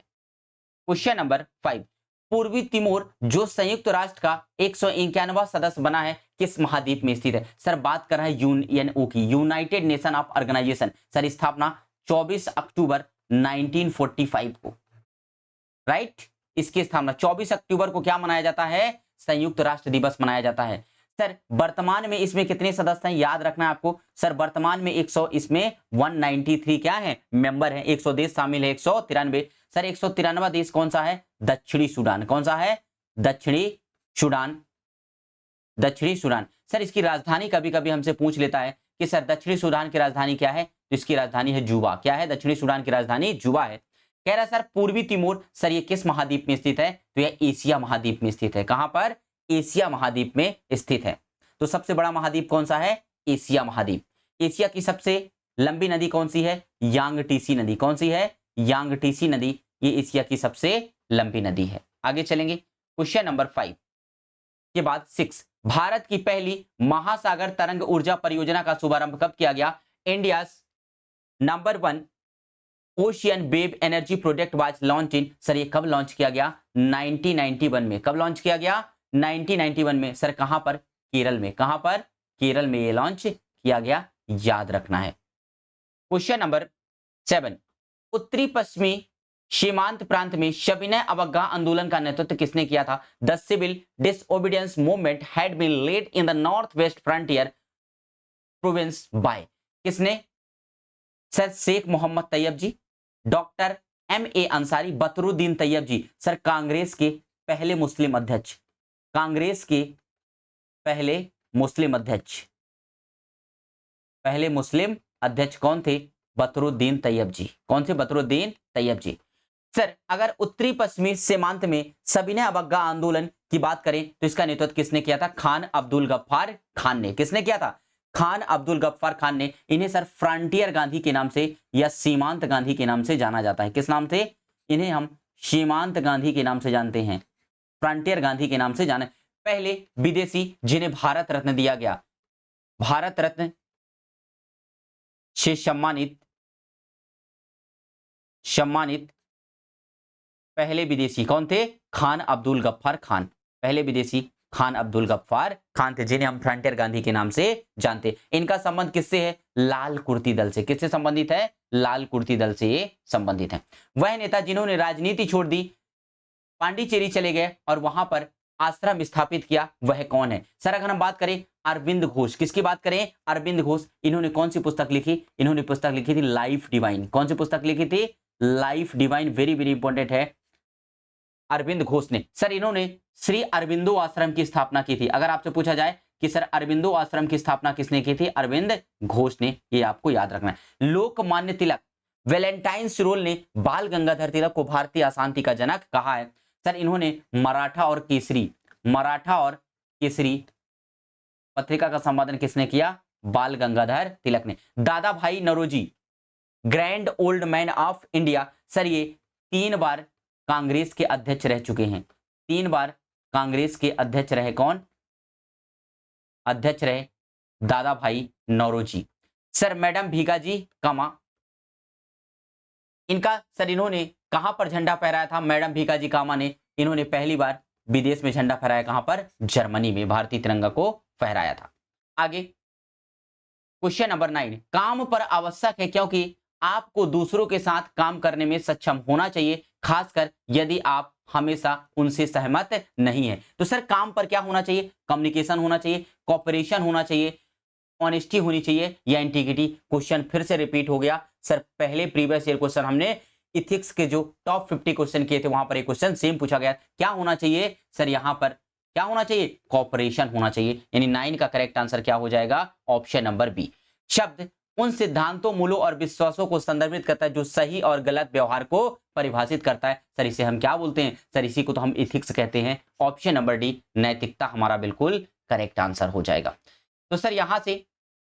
क्वेश्चन नंबर 5, पूर्वी तिमोर जो संयुक्त राष्ट्र का 191वां सदस्य बना है किस महाद्वीप में स्थित है? सर बात कर रहा है यूएनओ की, united nation of organisation. Sir स्थापना 24 अक्टूबर 1945 को। राइट, इसकी स्थापना 24 अक्टूबर को क्या मनाया जाता है? संयुक्त राष्ट्र दिवस मनाया जाता है। सर वर्तमान में इसमें कितने सदस्य हैं? याद रखना है आपको। सर वर्तमान में 100, इसमें 193 क्या है? मेंबर हैं। 100 देश शामिल है, 193। सर 193वां देश कौन सा है? दक्षिणी सूडान। कौन सा है? दक्षिणी सूडान। दक्षिणी सूडान। सर इसकी राजधानी कभी कभी हमसे पूछ लेता है कि सर दक्षिणी सूडान की राजधानी क्या है? तो इसकी राजधानी है जुबा। क्या है? दक्षिणी सूडान की राजधानी जुबा है। कह रहा है सर पूर्वी तिमोर, सर ये किस महाद्वीप में स्थित है? तो यह एशिया महाद्वीप में स्थित है। कहां पर? एशिया महाद्वीप में स्थित है। तो सबसे बड़ा महाद्वीप कौन सा है? एशिया महाद्वीप। एशिया की सबसे लंबी नदी कौन सी है? यांगटीसी नदी। कौन सी है? यांगटीसी नदी। ये एशिया की सबसे लंबी नदी है। आगे चलेंगे। क्वेश्चन नंबर 5 के बाद 6, भारत की पहली महासागर तरंग ऊर्जा परियोजना का शुभारंभ कब किया गया? India number 1 ocean wave energy project was launch in. Sir ये कब लॉन्च किया गया? 1991 में। कब लॉन्च किया गया? 1991 में। सर कहां पर? केरल में। कहां पर? केरल में ये लॉन्च किया गया, याद रखना है। क्वेश्चन नंबर 7, उत्तरी पश्चिमी सीमांत प्रांत में सविनय अवज्ञा आंदोलन का नेतृत्व किसने किया था? The civil disobedience movement had been led in the north west frontier province by. किसने? Sir Sheikh Mohammad Tyabji, doctor MA Ansari, Badruddin Tyabji. Sir Congress के पहले मुस्लिम अध्यक्ष, कांग्रेस के पहले मुस्लिम अध्यक्ष, पहले मुस्लिम अध्यक्ष कौन थे? बदरुद्दीन तैयब जी। कौन थे? बदरुद्दीन तैयब जी। सर अगर उत्तरी पश्चिमी सीमांत में सविनय अवज्ञा आंदोलन की बात करें तो इसका नेतृत्व किसने किया था? खान अब्दुल गफ्फार खान ने। किसने किया था? खान अब्दुल गफ्फार खान ने। इन्हें सर फ्रंटियर गांधी के नाम से या सीमांत गांधी के नाम से जाना जाता है। किस नाम से? इन्हें हम सीमांत गांधी के नाम से जानते हैं, फ्रंटियर गांधी के नाम से जाने, पहले विदेशी जिन्हें भारत रत्न दिया गया, भारत रत्न से सम्मानित पहले विदेशी कौन थे? खान अब्दुल गफ्फार खान। पहले विदेशी खान अब्दुल गफ्फार खान थे, जिन्हें हम फ्रंटियर गांधी के नाम से जानते। इनका संबंध किससे है? लाल कुर्ती दल से। किससे संबंधित है? लाल कुर्ती दल से ये संबंधित है। वह नेता जिन्होंने राजनीति छोड़ दी, पांडिचेरी चले गए और वहां पर आश्रम स्थापित किया, वह कौन है? सर अगर हम बात करें अरविंद घोष, किसकी बात करें? अरविंद घोष। इन्होंने कौन सी पुस्तक लिखी? इन्होंने पुस्तक लिखी थी लाइफ डिवाइन। कौन सी पुस्तक लिखी थी? Life divine. Very very important है, अरविंद घोष ने। सर इन्होंने श्री अरविंदो आश्रम की स्थापना की थी। अगर आपसे पूछा जाए कि सर अरविंदो आश्रम की स्थापना किसने की थी? अरविंद घोष ने। ये आपको याद रखना है। लोकमान्य तिलक, वैलेंटाइन रोल ने बाल गंगाधर तिलक को भारतीय अशांति का जनक कहा है। सर इन्होंने मराठा और केसरी पत्रिका का संपादन किसने किया? बाल गंगाधर तिलक ने। Dadabhai Naoroji, grand old man of India, sir ये 3 बार कांग्रेस के अध्यक्ष रह चुके हैं। 3 बार कांग्रेस के अध्यक्ष रहे। कौन अध्यक्ष रहे? दादा भाई नौरोजी। सर मैडम भीगाजी कामा, इनका सर इन्होंने कहां पर झंडा फहराया था? मैडम भीगाजी कामा ने, इन्होंने पहली बार विदेश में झंडा फहराया। कहां पर? जर्मनी में भारतीय तिरंगा को फहराया था। आगे क्वेश्चन नंबर 9, काम पर आवश्यक है क्योंकि आपको दूसरों के साथ काम करने में सक्षम होना चाहिए, खासकर यदि आप हमेशा उनसे सहमत नहीं है। तो सर काम पर क्या होना चाहिए? कम्युनिकेशन होना चाहिए, कोऑपरेशन होना चाहिए, ऑनेस्टी होनी चाहिए या इंटीग्रिटी? क्वेश्चन फिर से रिपीट हो गया। सर पहले प्रीवियस ईयर क्वेश्चन हमने इथिक्स के जो टॉप 50 क्वेश्चन किए थे, वहां पर एक क्वेश्चन सेम पूछा गया। क्या होना चाहिए? सर यहां पर क्या होना चाहिए? कोऑपरेशन होना चाहिए। यानी 9 का करेक्ट आंसर क्या हो जाएगा? Option number B. शब्द उन सिद्धांतों, मूल्यों और विश्वासों को संदर्भित करता है जो सही और गलत व्यवहार को परिभाषित करता है। सर इसे हम क्या बोलते हैं? सर इसी को तो हम इथिक्स कहते हैं। ऑप्शन नंबर डी नैतिकता हमारा बिल्कुल करेक्ट आंसर हो जाएगा। तो सर यहां से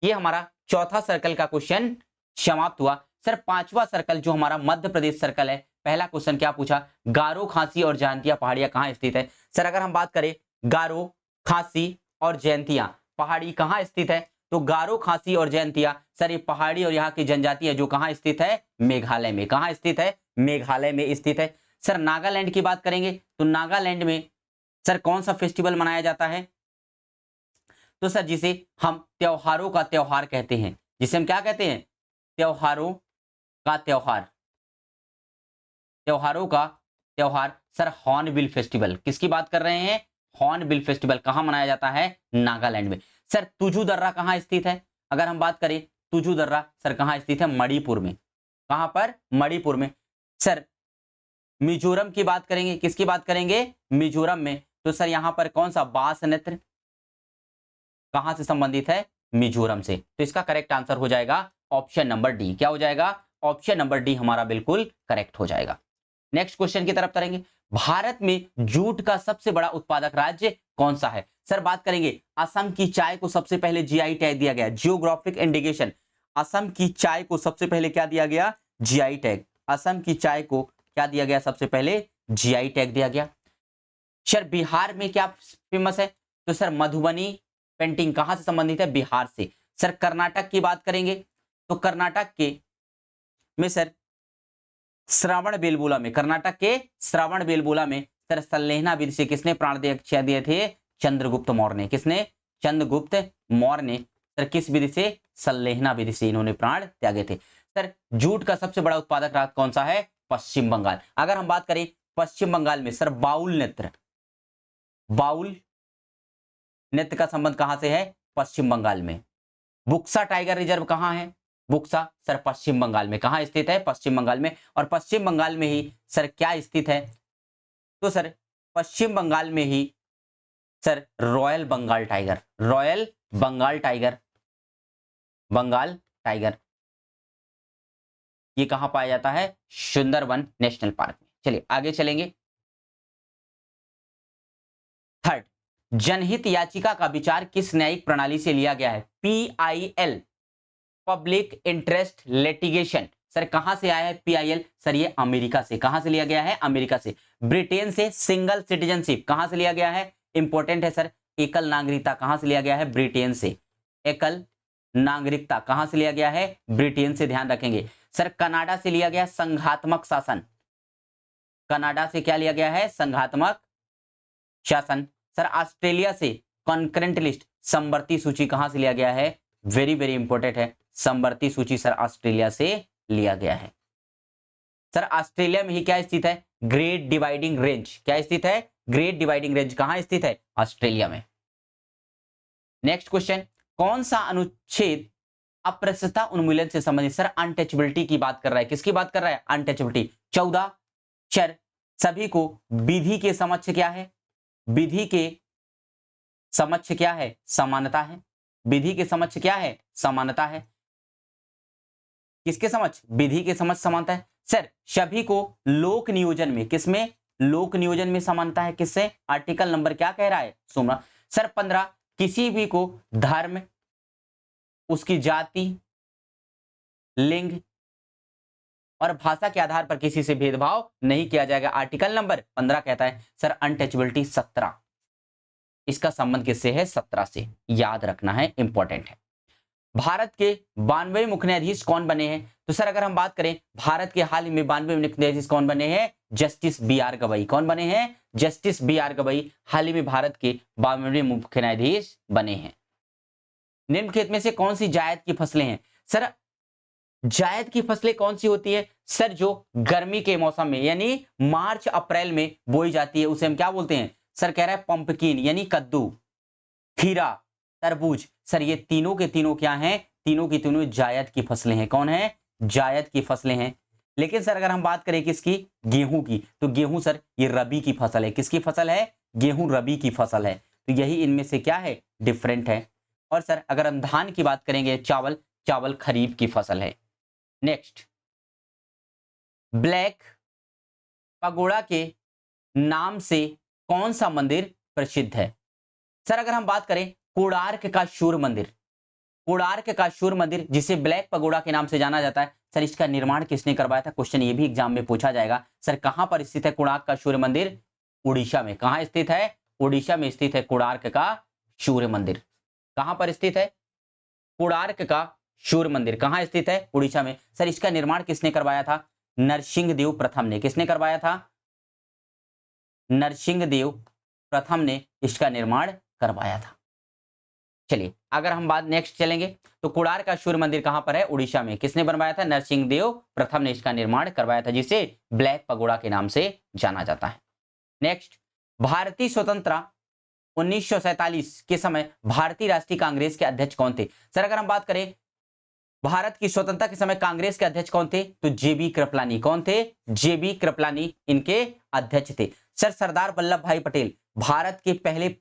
ये हमारा चौथा सर्कल का क्वेश्चन समाप्त हुआ। सर 5वां सर्कल जो हमारा मध्य प्रदेश सर्कल है, पहला क्वेश्चन क्या पूछा? गारो, खासी और जयंतिया पहाड़ियां कहां स्थित है? सर अगर हम बात करें गारो, खासी और जयंतिया पहाड़ी कहां स्थित है, तो गारो, खासी और जयंतिया सर ये पहाड़ी और यहाँ की जनजाति है जो कहां स्थित है? मेघालय में। कहां स्थित है? मेघालय में स्थित है। सर नागालैंड की बात करेंगे तो नागालैंड में सर कौन सा फेस्टिवल मनाया जाता है? तो सर जिसे हम त्योहारों का त्योहार कहते हैं, जिसे हम क्या कहते हैं? त्योहारों का त्योहार। त्योहारों का त्योहार सर हॉर्नबिल फेस्टिवल। किसकी बात कर रहे हैं? हॉर्नबिल फेस्टिवल कहां मनाया जाता है? नागालैंड में। सर तुजू दर्रा कहां स्थित है? अगर हम बात करें तुजू दर्रा सर कहां स्थित है? मणिपुर में। कहां पर? मणिपुर में। सर मिजोरम की बात करेंगे, किसकी बात करेंगे? मिजोरम में। तो सर यहां पर कौन सा? बास नृत्य कहां से संबंधित है? मिजोरम से। तो इसका करेक्ट आंसर हो जाएगा ऑप्शन नंबर डी। क्या हो जाएगा? ऑप्शन नंबर डी हमारा बिल्कुल करेक्ट हो जाएगा। नेक्स्ट क्वेश्चन की तरफ करेंगे। भारत में जूट का सबसे बड़ा उत्पादक राज्य कौन सा है? सर बात करेंगे असम की चाय को सबसे पहले जीआई टैग दिया गया, जियोग्राफिक इंडिकेशन। असम की चाय को सबसे पहले क्या दिया गया? GI tag. असम की चाय को क्या दिया गया? सबसे पहले जीआई टैग दिया गया। सर बिहार में क्या फेमस है? तो सर मधुबनी पेंटिंग कहां से संबंधित है? बिहार से। सर कर्नाटक की बात करेंगे तो कर्नाटक के में सर श्रवण बेलगोला में, कर्नाटक के श्रवण बेलगोला में सर सल्लेहना विधि से किसने प्राण दिए थे? चंद्रगुप्त मौर्य ने। किसने? चंद्रगुप्त मौर्य ने। सर किस विधि से? सल्लेहना विधि से इन्होंने प्राण त्यागे थे। सर जूट का सबसे बड़ा उत्पादक राज्य कौन सा है? पश्चिम बंगाल। अगर हम बात करें पश्चिम बंगाल में सर बाउल नृत्य, बाउल नृत्य का संबंध कहां से है? पश्चिम बंगाल में। बुक्सा टाइगर रिजर्व कहां है? बुक्सा सर पश्चिम बंगाल में। कहां स्थित है? पश्चिम बंगाल में। और पश्चिम बंगाल में ही सर क्या स्थित है? तो सर पश्चिम बंगाल में ही sir royal Bengal tiger, royal Bengal tiger, Bengal tiger ये कहां पाया जाता है? सुंदरवन नेशनल पार्क में। चलिए आगे चलेंगे। थर्ड, जनहित याचिका का विचार किस न्यायिक प्रणाली से लिया गया है? PIL, public interest litigation. Sir कहां से आया है पीआईएल? सर ये अमेरिका से। कहां से लिया गया है? अमेरिका से। ब्रिटेन से सिंगल सिटीजनशिप कहां से लिया गया है? इंपॉर्टेंट है सर। एकल नागरिकता कहां से लिया गया है? ब्रिटेन से। एकल नागरिकता कहां से लिया गया है? ब्रिटेन से, ध्यान रखेंगे। सर कनाडा से लिया गया संघात्मक शासन। कनाडा से क्या लिया गया है? संघात्मक शासन। सर ऑस्ट्रेलिया से कॉन्करेंट लिस्ट, समवर्ती सूची कहां से लिया गया है? वेरी वेरी इंपॉर्टेंट है, समवर्ती सूची सर ऑस्ट्रेलिया से लिया गया है। सर ऑस्ट्रेलिया में ही क्या स्थित है? Great dividing range. क्या स्थित है? ग्रेट डिवाइडिंग रेंज कहां स्थित है? ऑस्ट्रेलिया में। नेक्स्ट क्वेश्चन, कौन सा अनुच्छेद अप्रस्तुतता उन्मूलन से संबंधित? सर अनटचेबिलिटी की बात कर रहा है। किसकी बात कर रहा है? अनटचेबिलिटी। 14 चर सभी को विधि के समक्ष क्या है? विधि के समक्ष क्या है? समानता है। विधि के समक्ष क्या है? समानता है। किसके समक्ष? विधि के समक्ष समानता है। सर सभी को लोक नियोजन में, किसमें? लोक नियोजन में समानता है। किससे? आर्टिकल नंबर क्या कह रहा है? 16। सर 15, किसी भी को धर्म, उसकी जाति, लिंग और भाषा के आधार पर किसी से भेदभाव नहीं किया जाएगा। आर्टिकल नंबर 15 कहता है। सर अनटचेबिलिटी 17, इसका संबंध किससे है? 17 से, याद रखना है, इंपॉर्टेंट है। भारत के 92 मुख्य न्यायाधीश कौन बने हैं? तो सर अगर हम बात करें भारत के हाल ही में 92 मुख्य न्यायाधीश कौन बने हैं? Justice B R. गवई। कौन बने हैं? Justice B R. गवई हाल ही में भारत के 92 मुख्य न्यायाधीश बने हैं। निम्नलिखित में से कौन सी जायद की फसलें हैं? सर जायद की फसलें कौन सी होती है? सर जो गर्मी के मौसम में यानी मार्च अप्रैल में बोई जाती है उसे हम क्या बोलते हैं? सर कह रहा है पंपकिन यानी कद्दू, खीरा, तरबूज। सर ये तीनों के तीनों क्या हैं? तीनों की तीनों जायद की फसलें हैं। कौन है? जायद की फसलें हैं। लेकिन सर अगर हम बात करें किसकी? गेहूं की, तो गेहूं सर ये रबी की फसल है। किसकी फसल है? गेहूं रबी की फसल है। तो यही इनमें से क्या है? डिफरेंट है। और सर अगर हम धान की बात करेंगे, चावल, चावल खरीफ की फसल है। नेक्स्ट, ब्लैक पगोड़ा के नाम से कौन सा मंदिर प्रसिद्ध है? सर अगर हम बात करें कोणार्क का सूर्य मंदिर, कोणार्क का सूर्य मंदिर जिसे ब्लैक पगोड़ा के नाम से जाना जाता है, सर इसका निर्माण किसने करवाया था? क्वेश्चन ये भी एग्जाम में पूछा जाएगा। सर कहां पर स्थित है कोणार्क का सूर्य मंदिर? उड़ीसा में। कहां स्थित है? उड़ीसा में स्थित है कोणार्क का सूर्य मंदिर। कहां पर स्थित है? कोणार्क का सूर्य मंदिर कहां स्थित है? उड़ीसा में। सर इसका निर्माण किसने करवाया था? नरसिंहदेव प्रथम ने। किसने करवाया था? नरसिंहदेव प्रथम ने इसका निर्माण करवाया था। चलिए अगर हम बात नेक्स्ट चलेंगे तो कोणार्क का सूर्य मंदिर कहां पर है? उड़ीसा में। किसने बनवाया था? नरसिंहदेव प्रथम ने इसका निर्माण करवाया था, जिसे ब्लैक पगोड़ा के नाम से जाना जाता है। नेक्स्ट, भारतीय स्वतंत्रता 1947 के समय भारतीय राष्ट्रीय कांग्रेस के अध्यक्ष कौन थे? सर अगर हम बात करें भारत की स्वतंत्रता के समय कांग्रेस के अध्यक्ष कौन थे? तो जेबी कृपलानी। कौन थे? जेबी कृपलानी इनके अध्यक्ष थे। सर सरदार वल्लभ भाई पटेल भारत के पहले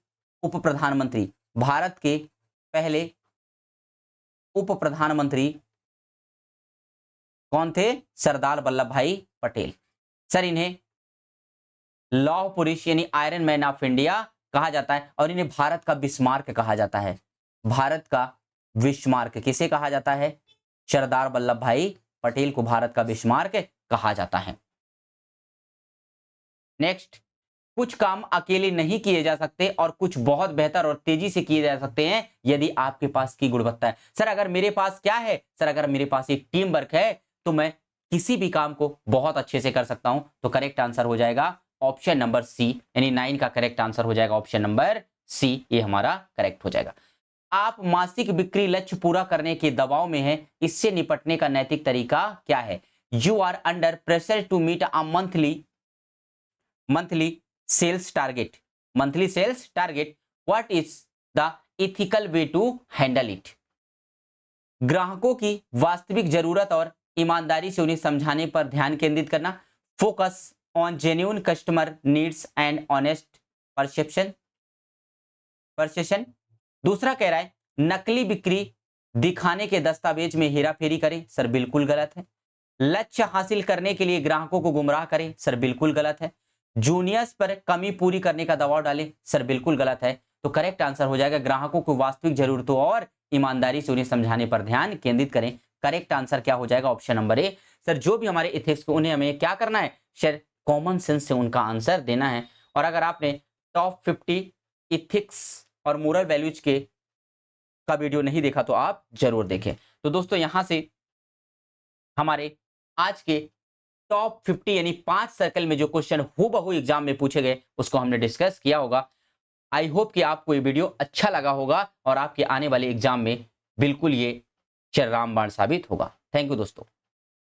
उप प्रधानमंत्री, भारत के पहले उप प्रधानमंत्री कौन थे? सरदार वल्लभ भाई पटेल। सर इन्हें लौह पुरुष यानी आयरन मैन ऑफ इंडिया कहा जाता है और इन्हें भारत का बिस्मार्क कहा जाता है। भारत का बिस्मार्क किसे कहा जाता है? सरदार वल्लभ भाई पटेल को भारत का बिस्मार्क कहा जाता है। नेक्स्ट, कुछ काम अकेले नहीं किए जा सकते और कुछ बहुत बेहतर और तेजी से किए जा सकते हैं यदि आपके पास की गुणवत्ता है। सर अगर मेरे पास क्या है? सर अगर मेरे पास एक टीम वर्क है तो मैं किसी भी काम को बहुत अच्छे से कर सकता हूं। तो करेक्ट आंसर हो जाएगा ऑप्शन नंबर सी, यानी 9 का करेक्ट आंसर हो जाएगा ऑप्शन नंबर सी, ये हमारा करेक्ट हो जाएगा। आप मासिक बिक्री लक्ष्य पूरा करने के दबाव में हैं, इससे निपटने का नैतिक तरीका क्या है? You are under pressure to meet a monthly sales target, monthly sales target, what is the ethical way to handle it? ग्राहकों की वास्तविक जरूरत और ईमानदारी से उन्हें समझाने पर ध्यान केंद्रित करना, focus on genuine customer needs and honest perception. दूसरा कह रहा है नकली बिक्री दिखाने के दस्तावेज में हेराफेरी करें। सर बिल्कुल गलत है। लक्ष्य हासिल करने के लिए ग्राहकों को गुमराह करें। सर बिल्कुल गलत है। जूनियर्स पर कमी पूरी करने का दबाव डालें। सर बिल्कुल गलत है। तो करेक्ट आंसर हो जाएगा ग्राहकों को वास्तविक जरूरतों और ईमानदारी से उन्हें समझाने पर ध्यान केंद्रित करें। करेक्ट आंसर क्या हो जाएगा? Option number A. सर जो भी हमारे इथिक्स को उन्हें हमें क्या करना है? सर कॉमन सेंस से उनका आंसर देना है। और अगर आपने टॉप 50 इथिक्स और मोरल वैल्यूज के का वीडियो नहीं देखा तो आप जरूर देखें। तो दोस्तों यहां से हमारे आज के टॉप 50 यानी 5 सर्कल में जो क्वेश्चन हूबहू एग्जाम में पूछे गए उसको हमने डिस्कस किया होगा। आई होप कि आपको ये वीडियो अच्छा लगा होगा और आपके आने वाले एग्जाम में बिल्कुल ये रामबाण साबित होगा। थैंक यू दोस्तों।